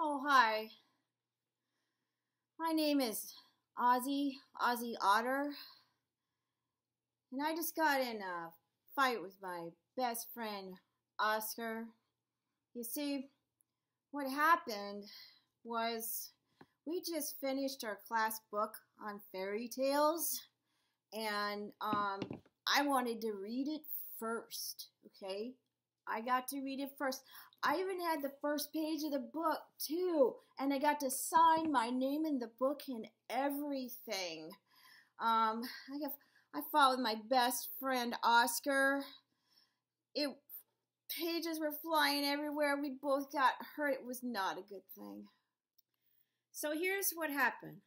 Oh, hi. My name is Ozzie Otter, and I just got in a fight with my best friend, Oscar. You see, what happened was we just finished our class book on fairy tales, and I wanted to read it first, okay? I got to read it first. I even had the first page of the book too, and I got to sign my name in the book and everything. Um, I fought with my best friend Oscar. It pages were flying everywhere. We both got hurt. It was not a good thing. So here's what happened.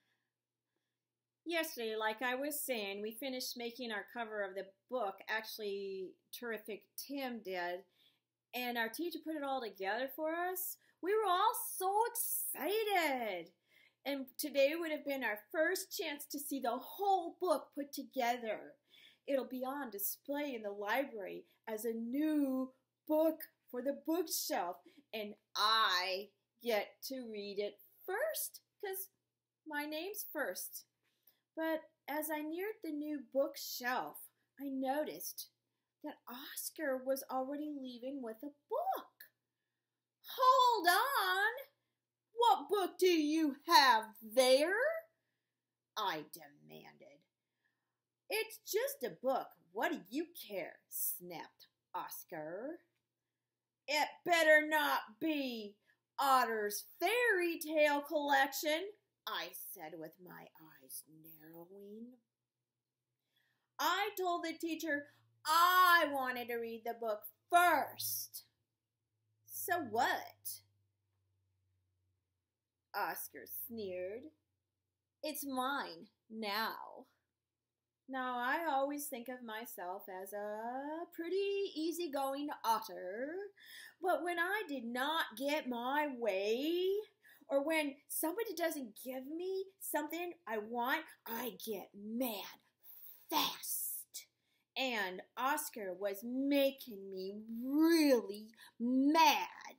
Yesterday, like I was saying, we finished making our cover of the book. Actually, Terrific Tim did. And our teacher put it all together for us. We were all so excited. And today would have been our first chance to see the whole book put together. It'll be on display in the library as a new book for the bookshelf. And I get to read it first because my name's first. But as I neared the new bookshelf, I noticed that Oscar was already leaving with a book. Hold on! What book do you have there? I demanded. It's just a book. What do you care? Snapped Oscar. It better not be Otter's fairy tale collection, I said with my eyes narrowing. I told the teacher I wanted to read the book first. So what? Oscar sneered. It's mine now. Now, I always think of myself as a pretty easygoing otter, but when I did not get my way, or when somebody doesn't give me something I want, I get mad fast. And Oscar was making me really mad.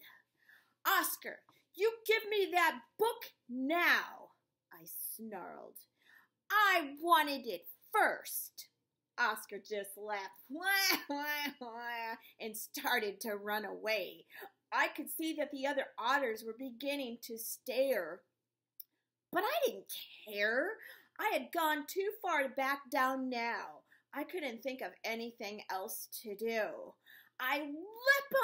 Oscar, you give me that book now, I snarled. I wanted it first. Oscar just laughed and started to run away. I could see that the other otters were beginning to stare. But I didn't care. I had gone too far to back down now. I couldn't think of anything else to do. I leapt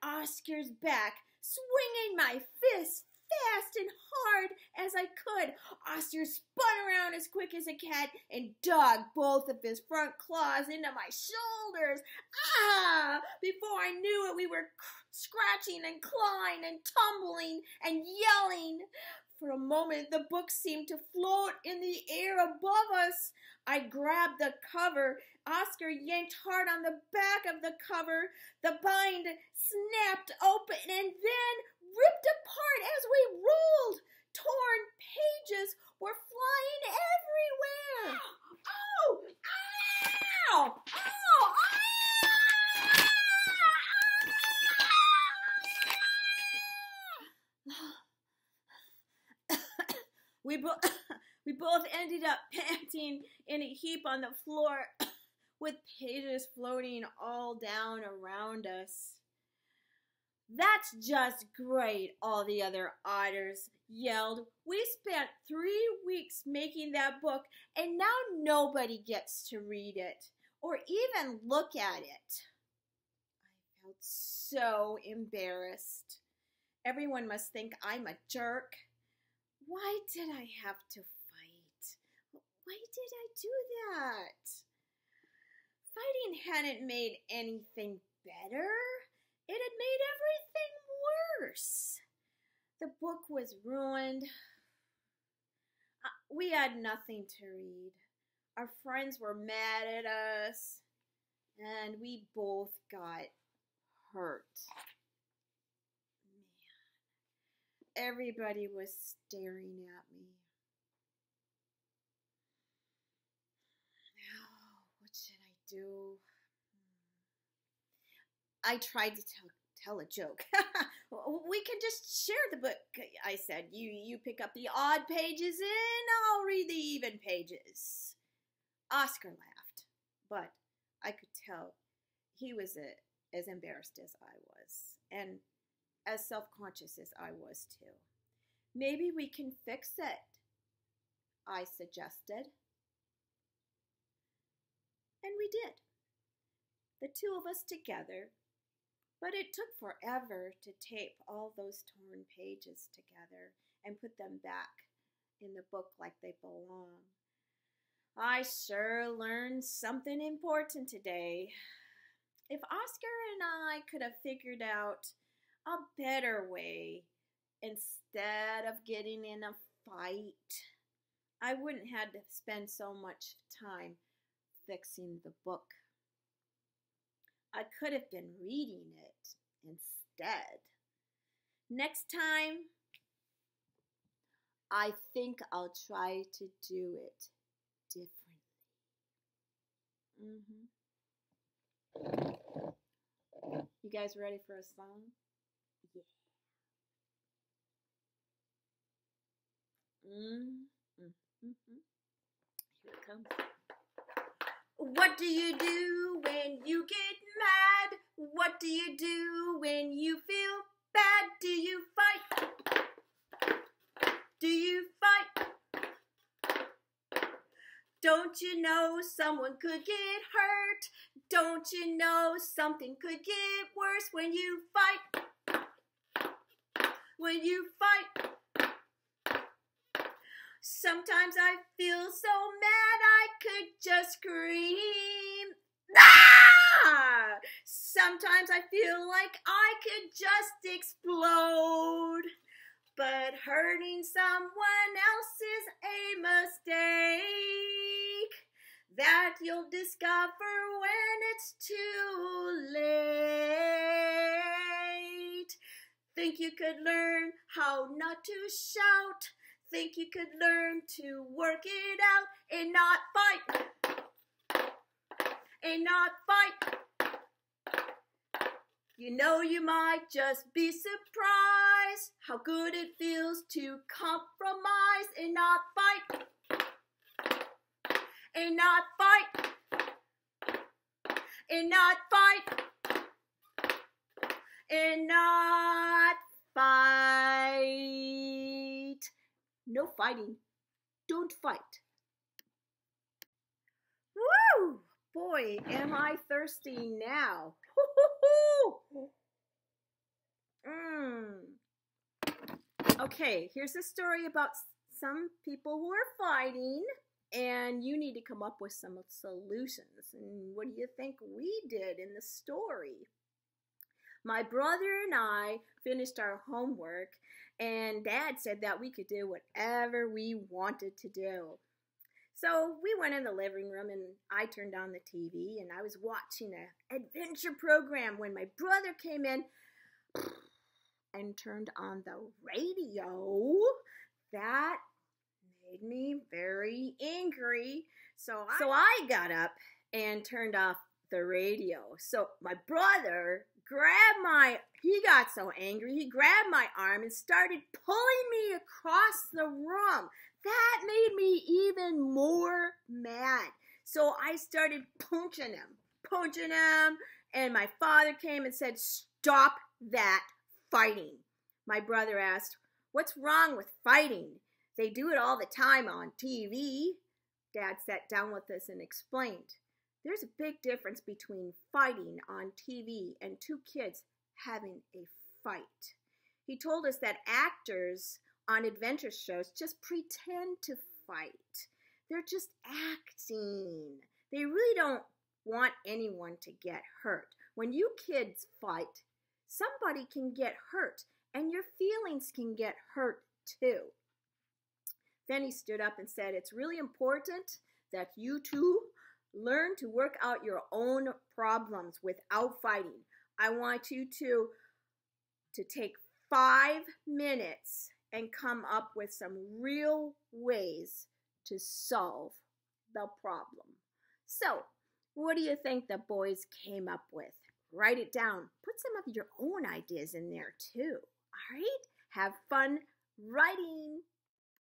on Oscar's back, swinging my fist fast and hard as I could. Oscar spun around as quick as a cat and dug both of his front claws into my shoulders. Ah! Before I knew it, we were scratching and clawing and tumbling and yelling. For a moment, the book seemed to float in the air above us. I grabbed the cover. Oscar yanked hard on the back of the cover. The bind snapped open and then ripped apart as we rolled. Torn pages were flying everywhere. Oh! Ow! Ow! We both ended up panting in a heap on the floor with pages floating all down around us. That's just great, all the other otters yelled. We spent 3 weeks making that book, and now nobody gets to read it or even look at it. I felt so embarrassed. Everyone must think I'm a jerk. Why did I have to fight? Why did I do that? Fighting hadn't made anything better. It had made everything worse. The book was ruined. We had nothing to read. Our friends were mad at us, and we both got hurt. Everybody was staring at me. Now, what should I do? I tried to tell a joke. We can just share the book, I said. You pick up the odd pages and I'll read the even pages. Oscar laughed, but I could tell he was as embarrassed as I was, and as self-conscious as I was too. Maybe we can fix it, I suggested. And we did. The two of us together. But it took forever to tape all those torn pages together and put them back in the book like they belong. I sure learned something important today. If Oscar and I could have figured out a better way instead of getting in a fight, I wouldn't have to spend so much time fixing the book. I could have been reading it instead. Next time, I think I'll try to do it differently. You guys ready for a song? Yeah. Here it comes. What do you do when you get mad? What do you do when you feel bad? Do you fight? Do you fight? Don't you know someone could get hurt? Don't you know something could get worse when you fight? When you fight? Sometimes I feel so mad I could just scream. Ah! Sometimes I feel like I could just explode. But hurting someone else is a mistake that you'll discover when it's too late. Think you could learn how not to shout? Think you could learn to work it out and not fight? And not fight? You know, you might just be surprised how good it feels to compromise and not fight. And not fight. And not fight. And not fight. No fighting. Don't fight. Woo! Boy, am I thirsty now. Okay, here's a story about some people who are fighting, and you need to come up with some solutions. And what do you think we did in the story? My brother and I finished our homework, and Dad said that we could do whatever we wanted to do. So we went in the living room, and I turned on the TV, and I was watching an adventure program when my brother came in and turned on the radio. That made me very angry. So I got up and turned off the radio. So my brother he got so angry, he grabbed my arm and started pulling me across the room. That made me even more mad. So I started punching him, and my father came and said, "Stop that fighting." My brother asked, "What's wrong with fighting? They do it all the time on TV." Dad sat down with us and explained, "There's a big difference between fighting on TV and two kids having a fight." He told us that actors on adventure shows just pretend to fight. They're just acting. They really don't want anyone to get hurt. When you kids fight, somebody can get hurt, and your feelings can get hurt too. Then he stood up and said, "It's really important that you two learn to work out your own problems without fighting. I want you to take 5 minutes and come up with some real ways to solve the problem." So, what do you think the boys came up with? write it down. Put some of your own ideas in there too. All right? Have fun writing.